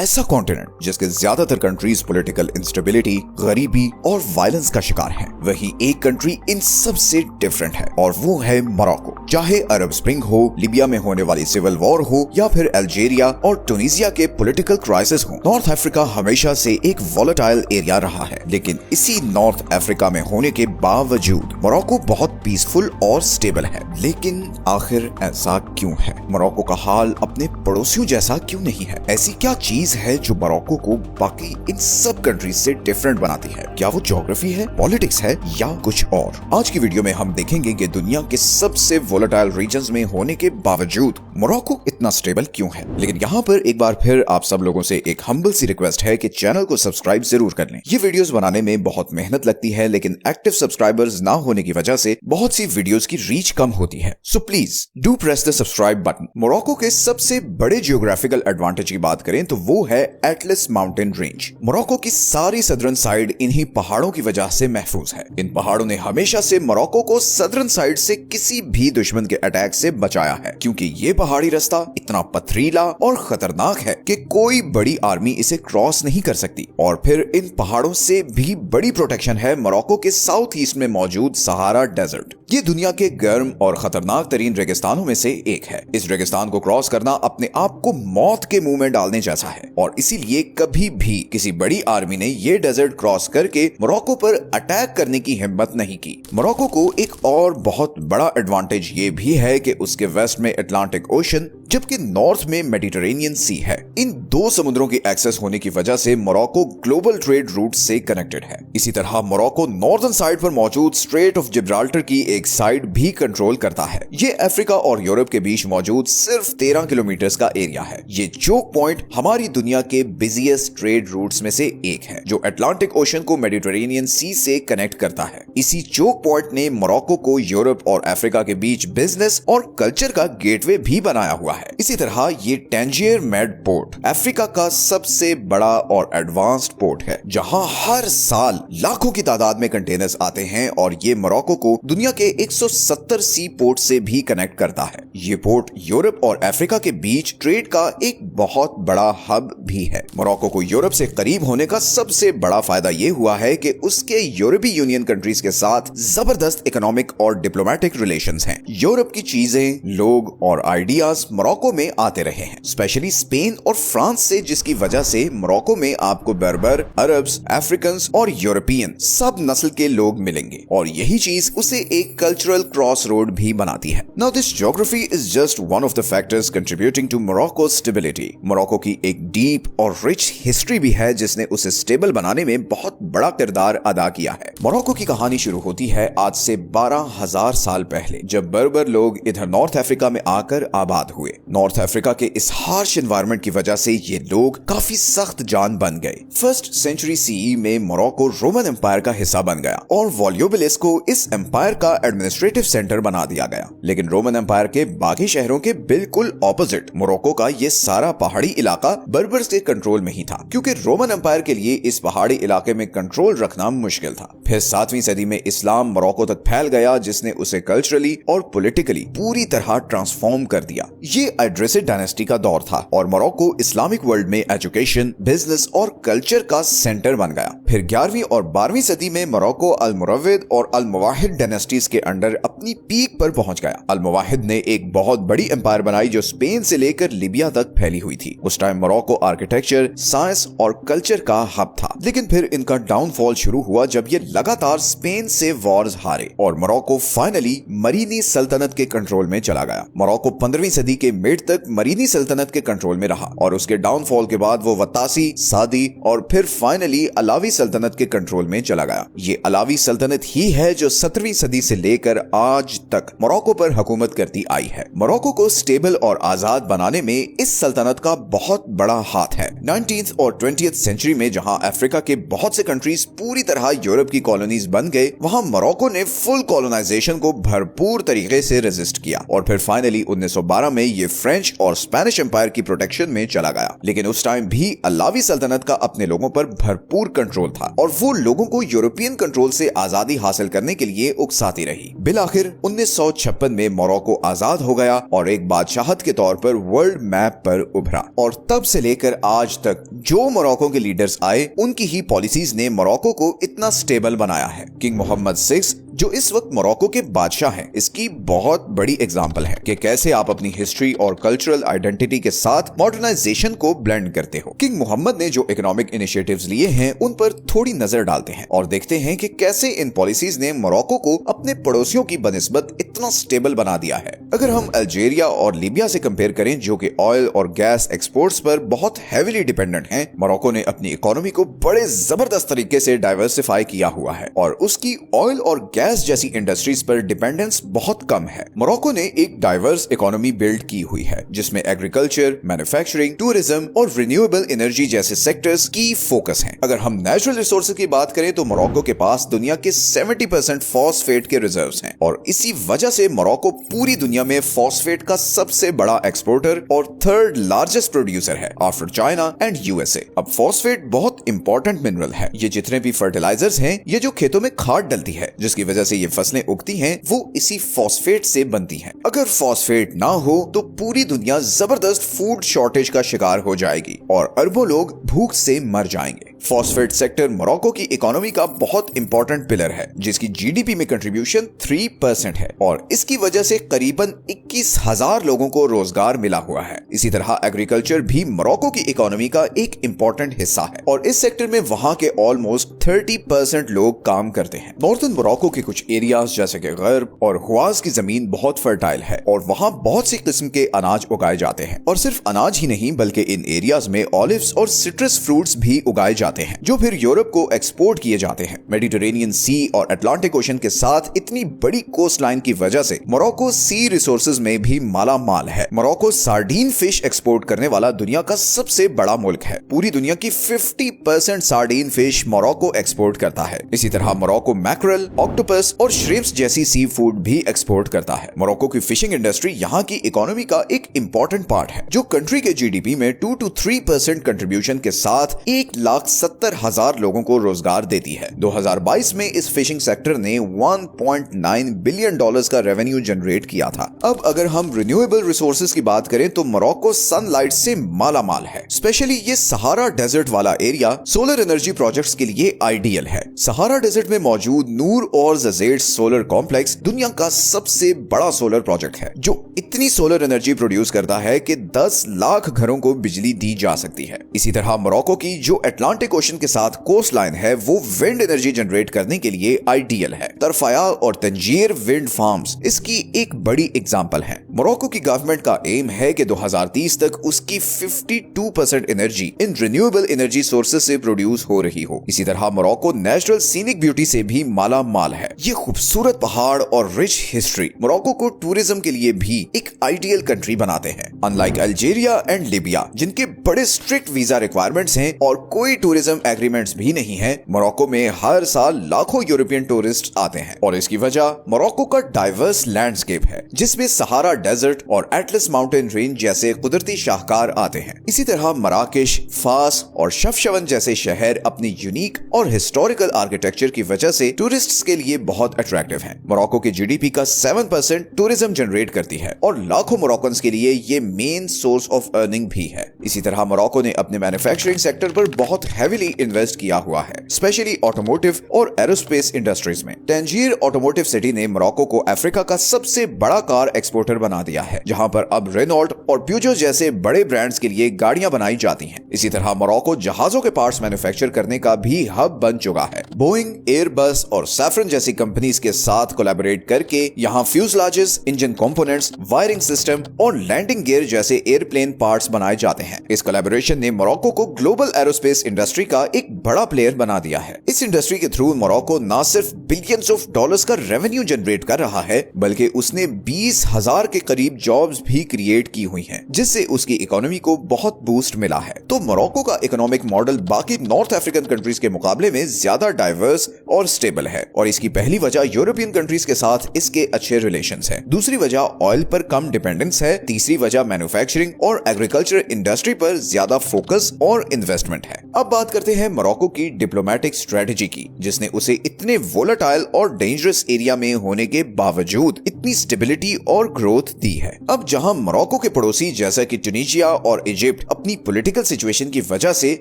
ऐसा कॉन्टिनेंट जिसके ज्यादातर कंट्रीज पॉलिटिकल इंस्टेबिलिटी, गरीबी और वायलेंस का शिकार हैं। वहीं एक कंट्री इन सब से डिफरेंट है और वो है मोरक्को। चाहे अरब स्प्रिंग हो, लीबिया में होने वाली सिविल वॉर हो या फिर अल्जीरिया और टूनिसिया के पॉलिटिकल क्राइसिस हो, नॉर्थ अफ्रीका हमेशा से एक वॉलेटाइल एरिया रहा है। लेकिन इसी नॉर्थ अफ्रीका में होने के बावजूद मोरक्को बहुत पीसफुल और स्टेबल है। लेकिन आखिर ऐसा क्यों है? मोरक्को का हाल अपने पड़ोसियों जैसा क्यों नहीं है? ऐसी क्या चीज है जो मोरक्को को बाकी इन सब कंट्रीज से डिफरेंट बनाती है? क्या वो ज्योग्राफी है, पॉलिटिक्स है या कुछ और? आज की वीडियो में हम देखेंगे कि दुनिया के सबसे वोलेटाइल रीजन्स में होने के बावजूद मोरक्को इतना स्टेबल क्यों है। लेकिन यहाँ पर एक बार फिर आप सब लोगों से एक हम्बल सी रिक्वेस्ट है कि चैनल को सब्सक्राइब जरूर कर लें। ये वीडियोस बनाने में बहुत मेहनत लगती है, लेकिन एक्टिव सब्सक्राइबर्स ना होने की वजह से बहुत सी वीडियोस की रीच कम होती है। So please do press the subscribe button. Morocco के सबसे बड़े जियोग्राफिकल एडवांटेज की बात करें तो वो है एटलस माउंटेन रेंज। मोरक्को की सारी सदर्न साइड इन्हीं पहाड़ों की वजह से महफूज है। इन पहाड़ों ने हमेशा से मोरक्को को सदर्न साइड से किसी भी दुश्मन के अटैक से बचाया है, क्योंकि ये पहाड़ी रास्ता इतना पथरीला और खतरनाक है कि कोई बड़ी आर्मी इसे क्रॉस नहीं कर सकती। और फिर इन पहाड़ों से भी बड़ी प्रोटेक्शन है मोरक्को के साउथ ईस्ट में मौजूद सहारा डेजर्ट। ये दुनिया के गर्म और खतरनाक तरीन रेगिस्तानों में से एक है। इस रेगिस्तान को क्रॉस करना अपने आप को मौत के मुंह में डालने जैसा है और इसीलिए कभी भी किसी बड़ी आर्मी ने ये डेजर्ट क्रॉस करके मोरक्को पर अटैक करने की हिम्मत नहीं की। मोरक्को को एक और बहुत बड़ा एडवांटेज ये भी है कि उसके वेस्ट में अटलांटिक ओशन जबकि नॉर्थ में मेडिटरेनियन सी है। इन दो समुद्रों की एक्सेस होने की वजह से मोरक्को ग्लोबल ट्रेड रूट से कनेक्टेड है। इसी तरह मोरक्को नॉर्दर्न साइड पर मौजूद स्ट्रेट ऑफ जिब्राल्टर की एक साइड भी कंट्रोल करता है। ये अफ्रीका और यूरोप के बीच मौजूद सिर्फ 13 किलोमीटर का एरिया है। ये चोक पॉइंट हमारी दुनिया के बिजिएस्ट ट्रेड रूट्स में से एक है, जो अटलांटिक ओशन को मेडिटरेनियन सी से कनेक्ट करता है। इसी चोक पॉइंट ने मोरक्को को यूरोप और अफ्रीका के बीच बिजनेस और कल्चर का गेटवे भी बनाया हुआ है। इसी तरह ये टैंजियर मेड पोर्ट अफ्रीका का सबसे बड़ा और एडवांस्ड पोर्ट है, जहां हर साल लाखों की तादाद में कंटेनर्स आते हैं और ये मोरक्को को दुनिया के 170 सी पोर्ट से भी कनेक्ट करता है। ये पोर्ट यूरोप और अफ्रीका के बीच ट्रेड का एक बहुत बड़ा हब भी है। मोरक्को को यूरोप से करीब होने का सबसे बड़ा फायदा ये हुआ है कि उसके यूरोपीय यूनियन कंट्रीज के साथ जबरदस्त इकोनॉमिक और डिप्लोमेटिक रिलेशंस हैं। यूरोप की चीजें, लोग और आइडियाज मोरक्को में आते रहे हैं, स्पेशली स्पेन और फ्रांस से, जिसकी वजह से मोरक्को में आपको बर्बर, अरब्स, अफ्रीकन्स और यूरोपियन सब नस्ल के लोग मिलेंगे और यही चीज उसे एक कल्चरल क्रॉस रोड भी बनाती है। Now this geography is just one of the factors contributing to Morocco stability. Morocco की एक डीप और रिच हिस्ट्री भी है जिसने उसे स्टेबल बनाने में बहुत बड़ा किरदार अदा किया है। मोरक्को की कहानी शुरू होती है आज से 12,000 साल पहले, जब बर्बर लोग इधर नॉर्थ अफ्रीका में आकर आबाद हुए। नॉर्थ अफ्रीका के इस हार्श एनवायरनमेंट की वजह से ये लोग काफी सख्त जान बन गए। फर्स्ट सेंचुरी सीई में मोरक्को रोमन एम्पायर का हिस्सा बन गया और वॉल्यूबिलिस को इस एम्पायर का एडमिनिस्ट्रेटिव सेंटर बना दिया गया। लेकिन रोमन एम्पायर के बाकी शहरों के बिल्कुल ऑपोजिट मोरक्को का ये सारा पहाड़ी इलाका बर्बर्स के कंट्रोल में ही था, क्योंकि रोमन एम्पायर के लिए इस पहाड़ी इलाके में कंट्रोल रखना मुश्किल था। फिर 7वीं सदी में इस्लाम मोरक्को तक फैल गया, जिसने उसे कल्चरली और पॉलिटिकली पूरी तरह ट्रांसफॉर्म कर दिया। ये एड्रेसिड डायनेस्टी का दौर था और मोरक्को इस्लामिक वर्ल्ड में एजुकेशन, बिजनेस और कल्चर का सेंटर बन गया। फिर 11वीं और 12वीं सदी में मोरक्को अल-मुरव्विद और अल-मुवाहिद डायनेस्टीज के अंडर अपनी पीक पर पहुंच गया। अल-मुवाहिद ने एक बहुत बड़ी एम्पायर बनाई जो स्पेन से लेकर लीबिया तक फैली हुई थी। उस टाइम मोरक्को आर्किटेक्चर, साइंस और कल्चर का हब था। लेकिन फिर इनका डाउनफॉल शुरू हुआ जब ये लगातार स्पेन से वॉर्स हारे और मोरक्को फाइनली मरीनी सल्तनत के कंट्रोल में चला गया। मोरक्को 15वीं सदी के मिड तक मरीनी सल्तनत के कंट्रोल में रहा और उसके डाउनफॉल के बाद वो वत्तासी, सादी और फिर फाइनली अलावी सल्तनत के कंट्रोल में चला गया। ये अलावी सल्तनत ही है जो 17वीं सदी से लेकर आज तक मोरक्को पर हुकूमत करती आई है। मोरक्को को स्टेबल और आजाद बनाने में इस सल्तनत का बहुत बड़ा हाथ है। 19th और 20th सेंचुरी में जहां अफ्रीका के बहुत से कंट्रीज पूरी तरह यूरोप की कॉलोनीज बन गए, वहां मोरक्को ने फुल कॉलोनाइजेशन को भरपूर तरीके से रेजिस्ट किया और फिर फाइनली 1912 में ये फ्रेंच और स्पेनिश एम्पायर की प्रोटेक्शन में चला गया। लेकिन उस टाइम भी अलावी सल्तनत का अपने लोगों पर भरपूर कंट्रोल था और वो लोगों को यूरोपियन कंट्रोल से आजादी हासिल करने के लिए उकसाती रही। बिलाखिर 1956 में मोरक्को आजाद हो गया और एक बादशाहत के तौर पर वर्ल्ड मैप पर उभरा। और तब से लेकर आज तक जो मोरक्को के लीडर्स आए, उनकी ही पॉलिसीज ने मोरक्को को इतना स्टेबल बनाया है। किंग मोहम्मद 6 जो इस वक्त मोरक्को के बादशाह हैं, इसकी बहुत बड़ी एग्जांपल है कि कैसे आप अपनी हिस्ट्री और कल्चरल आइडेंटिटी के साथ मॉडर्नाइजेशन को ब्लेंड करते हो। किंग मोहम्मद ने जो इकोनॉमिक इनिशिएटिव्स लिए हैं, उन पर थोड़ी नजर डालते हैं और देखते हैं कि कैसे इन पॉलिसीज ने मोरक्को को अपने पड़ोसियों की बनिस्बत इतना स्टेबल बना दिया है। अगर हम अल्जीरिया और लीबिया से कंपेयर करें, जो कि ऑयल और गैस एक्सपोर्ट्स पर बहुत हेवीली डिपेंडेंट हैं, मोरक्को ने अपनी इकोनॉमी को बड़े जबरदस्त तरीके से डाइवर्सिफाई किया हुआ है और उसकी ऑयल और गैस जैसी इंडस्ट्रीज पर डिपेंडेंस बहुत कम है। मोरक्को ने एक डाइवर्स इकोनॉमी बिल्ड की हुई है, जिसमें एग्रीकल्चर, मैन्युफैक्चरिंग, टूरिज्म और रिन्यूएबल एनर्जी जैसे सेक्टर्स की फोकस हैं। अगर हम नेचुरल रिसोर्सेज की बात करें तो मोरक्को के पास दुनिया के 70% फॉस्फेट के रिजर्व्स हैं और इसी वजह से मोरक्को पूरी दुनिया में फॉस्फेट का सबसे बड़ा एक्सपोर्टर और थर्ड लार्जेस्ट प्रोड्यूसर है आफ्टर चाइना एंड यूएसए। अब फॉस्फेट बहुत इंपॉर्टेंट मिनरल है। ये जितने भी फर्टिलाइजर्स हैं, ये जो खेतों में खाद डलती है, जिसकी वजह से ये फसलें उगती हैं, वो इसी फॉस्फेट से बनती हैं। अगर फॉस्फेट ना हो तो पूरी दुनिया जबरदस्त फूड शॉर्टेज का शिकार हो जाएगी और अरबों लोग भूख से मर जाएंगे। फॉस्फेट सेक्टर मोरक्को की इकोनॉमी का बहुत इंपॉर्टेंट पिलर है, जिसकी जीडीपी में कंट्रीब्यूशन 3% है और इसकी वजह से करीबन 21,000 लोगों को रोजगार मिला हुआ है। इसी तरह एग्रीकल्चर भी मोरक्को की इकोनॉमी का एक इंपॉर्टेंट हिस्सा है और इस सेक्टर में वहां के ऑलमोस्ट 30% लोग काम करते हैं। नॉर्थन मोरक्को के कुछ एरियाज जैसे कि गर्ब और हुआज की जमीन बहुत फर्टाइल है और वहां बहुत सी किस्म के अनाज उगाए जाते हैं और सिर्फ अनाज ही नहीं, बल्कि इन एरियाज में ऑलिव्स और सिट्रस फ्रूट्स भी उगाए जाते हैं, जो फिर यूरोप को एक्सपोर्ट किए जाते हैं। मेडिटेरेनियन सी और अटलांटिक ओशन के साथ इतनी बड़ी कोस्ट लाइन की वजह से मोरक्को सी रिसोर्सेज में भी माला माल है। मोरक्को सार्डीन फिश एक्सपोर्ट करने वाला दुनिया का सबसे बड़ा मुल्क है। पूरी दुनिया की 50% सार्डीन फिश मोरक्को एक्सपोर्ट करता है। इसी तरह मोरक्को मैकरल, ऑक्टोपस और श्रिम्प्स जैसी सी फूड भी एक्सपोर्ट करता है। मोरक्को की फिशिंग इंडस्ट्री यहाँ की इकोनॉमी का एक इंपॉर्टेंट पार्ट है, जो कंट्री के जीडीपी में 2 to 3% कंट्रीब्यूशन के साथ 1,70,000 लोगों को रोजगार देती है। 2022 में इस फिशिंग सेक्टर ने $1.9 बिलियन का रेवेन्यू जनरेट किया था। अब अगर हम रिन्यूएबल रिसोर्सेज की बात करें तो मोरक्को सनलाइट से माला माल है। स्पेशली ये सहारा डेजर्ट वाला एरिया सोलर एनर्जी प्रोजेक्ट्स के लिए आइडियल है। सहारा डेजर्ट में मौजूद नूर और जजेड सोलर कॉम्प्लेक्स दुनिया का सबसे बड़ा सोलर प्रोजेक्ट है, जो इतनी सोलर एनर्जी प्रोड्यूस करता है कि 10 लाख घरों को बिजली दी जा सकती है। इसी तरह मोरक्को की जो अटलांटिक ओशन के साथ कोस्ट लाइन है, वो विंड एनर्जी जनरेट करने के लिए आइडियल है। तरफायाल और तंजीर विंड फार्म्स इसकी एक बड़ी एग्जांपल है। मोरक्को की गवर्नमेंट का एम है कि 2030 तक उसकी 52% energy in renewable energy sources से प्रोड्यूस हो रही हो। इसी तरह मोरक्को नेचुरल सीनिक ब्यूटी से भी माला माल है। ये खूबसूरत पहाड़ और रिच हिस्ट्री मोरक्को को टूरिज्म के लिए भी एक आइडियल कंट्री बनाते हैं। अनलाइक अल्जीरिया एंड लीबिया, जिनके बड़े स्ट्रिक्ट वीजा रिक्वायरमेंट्स हैं और कोई टूरिज्म एग्रीमेंट्स भी नहीं है, मोरक्को में हर साल लाखों यूरोपियन टूरिस्ट आते हैं और इसकी वजह मोरक्को का डाइवर्स लैंडस्केप है, जिसमें सहारा डेजर्ट और एटलस माउंटेन रेंज जैसे कुदरती शाहकार आते हैं। इसी तरह मराकेश, फास और शफशवन जैसे शहर अपनी यूनिक और हिस्टोरिकल आर्किटेक्चर की वजह से टूरिस्ट्स के लिए बहुत अट्रैक्टिव हैं। मोरक्को की जीडीपी का 7% टूरिज्म जनरेट करती है और लाखों मोरक्कन्स के लिए ये मेन सोर्स ऑफ अर्निंग भी है। इसी तरह मोरक्को ने अपने मैन्युफैक्चरिंग सेक्टर पर बहुत हेवीली इन्वेस्ट किया हुआ है, स्पेशली ऑटोमोटिव और एरोस्पेस इंडस्ट्रीज में। टंजीर ऑटोमोटिव सिटी ने मोरक्को को अफ्रीका का सबसे बड़ा कार एक्सपोर्टर बना दिया है, जहां पर अब रेनॉल्ट और प्यूजो जैसे बड़े ब्रांड्स के लिए गाड़ियां बनाई जाती हैं। इसी तरह मोरक्को जहाजों के पार्ट्स मैन्युफैक्चर करने का भी हब बन चुका है। बोइंग, एयरबस और सैफरन जैसी कंपनीज के साथ कोलैबोरेट करके यहाँ फ्यूजलाजेस, इंजन कंपोनेंट्स, वायरिंग सिस्टम और लैंडिंग गियर जैसे एयरप्लेन पार्ट्स बनाए जाते हैं। इस कोलैबोरेशन ने मोरक्को को ग्लोबल एरोस्पेस इंडस्ट्री का एक बड़ा प्लेयर बना दिया है। इस इंडस्ट्री के थ्रू मोरक्को न सिर्फ बिलियंस ऑफ डॉलर्स का रेवेन्यू जनरेट कर रहा है, बल्कि उसने 20,000 के करीब जॉब्स भी क्रिएट की हुई हैं, जिससे उसकी इकोनॉमी को बहुत बूस्ट मिला है। तो मोरक्को का इकोनॉमिक मॉडल बाकी नॉर्थ अफ्रीकन कंट्रीज के मुकाबले में ज्यादा डाइवर्स और स्टेबल है, और इसकी पहली वजह यूरोपियन कंट्रीज के साथ इसके अच्छे रिलेशंस हैं। दूसरी वजह ऑयल पर कम डिपेंडेंस है। तीसरी वजह मैन्युफैक्चरिंग और एग्रीकल्चर इंडस्ट्री पर ज्यादा फोकस और इन्वेस्टमेंट है। अब बात करते हैं मोरक्को की डिप्लोमेटिक स्ट्रेटेजी की, जिसने उसे इतने वोलेटाइल और डेंजरस एरिया में होने के बावजूद इतनी स्टेबिलिटी और ग्रोथ दी है। अब जहां मोरक्को के पड़ोसी जैसा कि ट्यूनीशिया और इजिप्ट अपनी पॉलिटिकल सिचुएशन की वजह से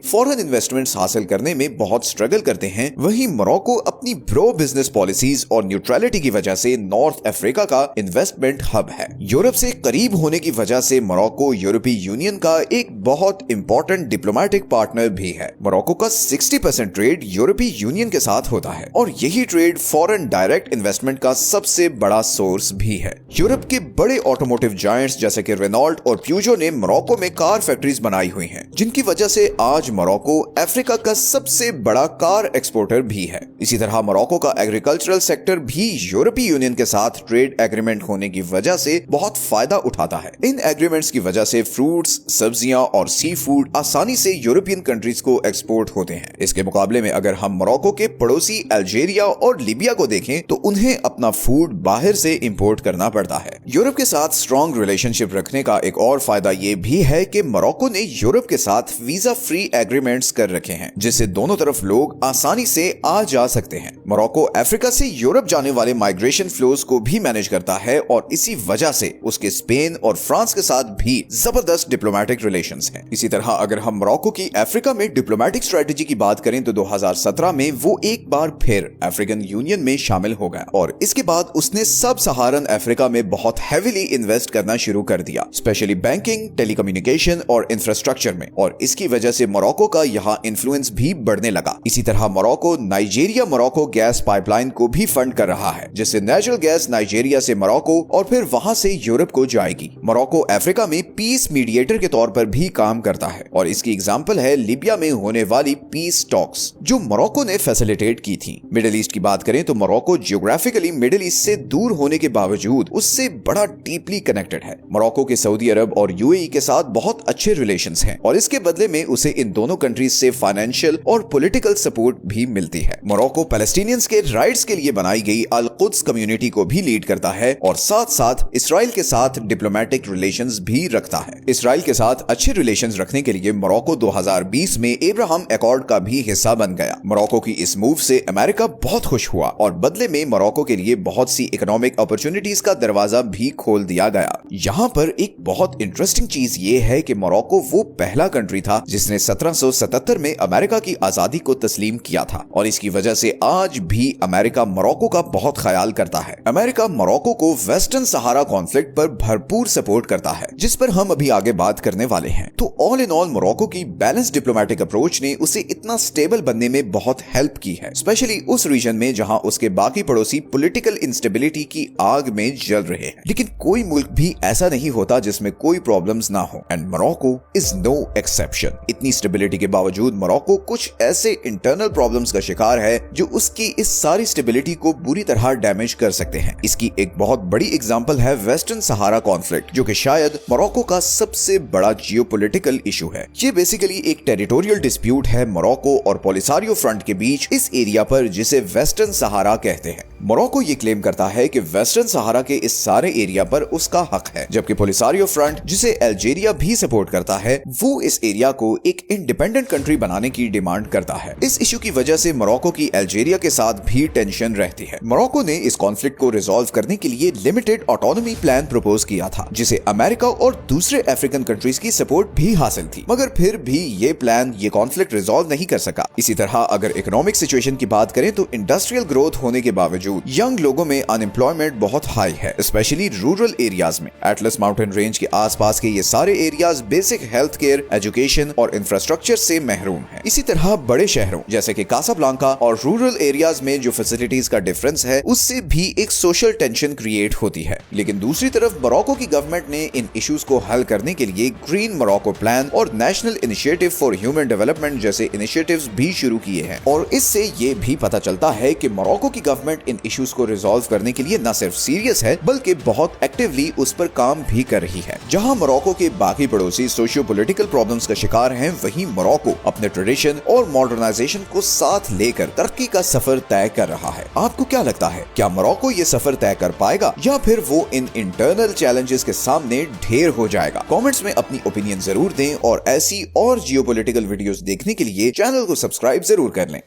फॉरेन इन्वेस्टमेंट्स हासिल करने में बहुत स्ट्रगल करते हैं, वहीं मोरक्को अपनी प्रो बिजनेस पॉलिसीज और न्यूट्रलिटी की वजह से नॉर्थ अफ्रीका का इन्वेस्टमेंट हब है। यूरोप से करीब होने की वजह से मोरक्को यूरोपीय यूनियन का एक बहुत इंपॉर्टेंट डिप्लोमेटिक पार्टनर भी है। मोरक्को का 60% ट्रेड यूरोपीय यूनियन के साथ होता है, और यही ट्रेड फॉरेन डायरेक्ट इन्वेस्टमेंट का सबसे बड़ा सोर्स भी है। यूरोप के बड़े ऑटोमोटिव जायंट्स जैसे कि रेनॉल्ट और प्यूजो ने मोरक्को में कार फैक्ट्रीज बनाई हुई हैं, जिनकी वजह से आज मोरक्को अफ्रीका का सबसे बड़ा कार एक्सपोर्टर भी है। इसी तरह मोरक्को का एग्रीकल्चरल सेक्टर भी यूरोपीय यूनियन के साथ ट्रेड एग्रीमेंट होने की वजह से बहुत फायदा उठाता है। इन एग्रीमेंट्स की वजह से फ्रूट्स, सब्जियां और सी फूड आसानी से यूरोपियन कंट्रीज को एक्सपोर्ट होते हैं। इसके मुकाबले में अगर हम मोरक्को के पड़ोसी अल्जीरिया और लीबिया को देखें तो उन्हें अपना फूड बाहर से इंपोर्ट करना पड़ता है। यूरोप के साथ स्ट्रॉन्ग रिलेशनशिप रखने का एक और फायदा ये भी है कि मोरक्को ने यूरोप के साथ वीजा फ्री एग्रीमेंट्स कर रखे हैं, जिससे दोनों तरफ लोग आसानी से आ जा सकते हैं। मोरक्को अफ्रीका से यूरोप जाने वाले माइग्रेशन फ्लोज को भी मैनेज करता है, और इसी वजह से उसके स्पेन और फ्रांस के साथ भी जबरदस्त डिप्लोमेटिक रिलेशंस हैं। इसी तरह अगर हम मोरक्को की अफ्रीका में डिप्लोमेटिक स्ट्रेटेजी की बात करें तो 2017 में वो एक बार फिर अफ्रीकन यूनियन में शामिल हो गया, और इसके बाद उसने सब सहारन अफ्रीका में बहुत हैवीली इन्वेस्ट करना शुरू कर दिया, स्पेशली बैंकिंग, टेलीकम्युनिकेशन और इंफ्रास्ट्रक्चर में, और इसकी वजह से मोरक्को का यहाँ इन्फ्लुएंस भी बढ़ने लगा। इसी तरह Morocco Nigeria Morocco gas pipeline को भी फंड कर रहा है, जिससे नेचुरल गैस नाइजीरिया से मोरक्को और फिर वहां से यूरोप को जाएगी। मोरक्को अफ्रीका में पीस मीडिएटर के तौर पर भी काम करता है, और इसकी एग्जांपल है लीबिया में होने वाली पीस टॉक्स जो मोरक्को ने फैसिलिटेट की थी। मिडिल ईस्ट की बात करें तो मोरक्को जियोग्राफिकली मिडिल ईस्ट से दूर होने के बावजूद उससे बड़ा डीपली कनेक्टेड है। मोरक्को के सऊदी अरब और यूएई के साथ बहुत अच्छे रिलेशंस हैं, और इसके बदले में उसे इन दोनों कंट्रीज से फाइनेंशियल और पॉलिटिकल सपोर्ट भी मिलती है। मोरक्को पैलेस्टीनियंस के राइट्स के लिए बनाई गई अल कुद्स कम्युनिटी को भी लीड करता है, और साथ साथ इसराइल के साथ डिप्लोमेटिक रिलेशंस भी रखता है। इसराइल के साथ अच्छे रिलेशंस रखने के लिए मोरक्को 2020 में एब्राहम अकॉर्ड का भी हिस्सा बन गया। मोरक्को की इस मूव से अमेरिका बहुत खुश हुआ, और बदले में मोरक्को के लिए बहुत सी इकोनॉमिक अपॉर्चुनिटीज का दरवाजा भी खोल दिया गया। यहाँ पर एक बहुत इंटरेस्टिंग चीज ये है कि मोरक्को वो पहला कंट्री था जिसने 1777 में अमेरिका की आजादी को तस्लीम किया था, और इसकी वजह से आज भी अमेरिका मोरक्को का बहुत ख्याल करता है। अमेरिका मोरक्को को वेस्टर्न सहारा कॉन्फ्लिक्ट पर भरपूर सपोर्ट करता है, जिस पर हम अभी आगे बात करने वाले हैं। तो ऑल इन ऑल मोरक्को की बैलेंस डिप्लोमेटिक अप्रोच ने उसे इतना स्टेबल बनने में बहुत हेल्प की है, स्पेशली उस रीजन में जहां उसके बाकी पड़ोसी पॉलिटिकल इंस्टेबिलिटी की आग में जल रहे हैं। लेकिन कोई मुल्क भी ऐसा नहीं होता जिसमें कोई प्रॉब्लम्स ना हो, and Morocco is no exception. इतनी स्टेबिलिटी के बावजूद मोरक्को कुछ ऐसे इंटरनल प्रॉब्लम्स का शिकार है जो उसकी इस सारी स्टेबिलिटी को बुरी तरह डैमेज कर सकते हैं। इसकी एक बहुत बड़ी एग्जांपल है वेस्टर्न सहारा कॉन्फ्लिक्ट, जो कि शायद मोरक्को का सबसे बड़ा जियोपॉलिटिकल इशू है। ये बेसिकली एक टेरिटोरियल डिस्प्यूट है मोरक्को और पोलिसारियो फ्रंट के बीच इस एरिया पर, जिसे वेस्टर्न सहारा कहते हैं। मोरक्को ये क्लेम करता है कि वेस्टर्न सहारा के इस सारे एरिया पर उसका हक है, जबकि पोलिसारियो फ्रंट, जिसे अल्जीरिया भी सपोर्ट करता है, वो इस एरिया को एक इंडिपेंडेंट कंट्री बनाने की डिमांड करता है। इस इशू की वजह से मोरक्को की अल्जीरिया के साथ भी टेंशन रहती है। मोरक्को ने इस कॉन्फ्लिक्ट को रिजॉल्व करने के लिए लिमिटेड ऑटोनॉमी प्लान प्रपोज किया था, जिसे अमेरिका और दूसरे अफ्रीकन कंट्रीज की सपोर्ट भी हासिल थी, मगर फिर भी ये प्लान ये कॉन्फ्लिक्ट रिजॉल्व नहीं कर सका। इसी तरह अगर इकोनॉमिक सिचुएशन की बात करें तो इंडस्ट्रियल ग्रोथ होने के बावजूद बावजूद यंग लोगों में अनएम्प्लॉयमेंट बहुत हाई है, स्पेशली रूरल एरियाज में। एटलस माउंटेन रेंज के आसपास के ये सारे areas basic health care, education और इंफ्रास्ट्रक्चर से महरूम हैं। इसी तरह बड़े शहरों जैसे कि कासाब्लांका और रूरल एरियाज में जो फैसिलिटीज का डिफरेंस है, उससे भी एक सोशल टेंशन क्रिएट होती है। लेकिन दूसरी तरफ मोरक्को की गवर्नमेंट ने इन इश्यूज को हल करने के लिए ग्रीन मोरक्को प्लान और national initiative for human development जैसे इनिशिएटिव्स भी शुरू किए हैं। और इससे ये भी पता चलता है कि मोरक्को की गवर्नमेंट इन इश्यूज को रिजॉल्व करने के लिए न सिर्फ सीरियस है, बल्कि बहुत एक्टिवली उस पर काम भी कर रही है। जहां मोरक्को के बाकी पड़ोसी सोशियो पॉलिटिकल प्रॉब्लम्स का शिकार हैं, वहीं मोरक्को अपने ट्रेडिशन और मॉडर्नाइजेशन को साथ लेकर तरक्की का सफर तय कर रहा है। आपको क्या लगता है, क्या मोरक्को ये सफर तय कर पाएगा या फिर वो इन इंटरनल चैलेंजेस के सामने ढेर हो जाएगा? कमेंट्स में अपनी ओपिनियन जरूर दें और ऐसी और जियोपॉलिटिकल वीडियोस देखने के लिए चैनल को सब्सक्राइब जरूर कर लें।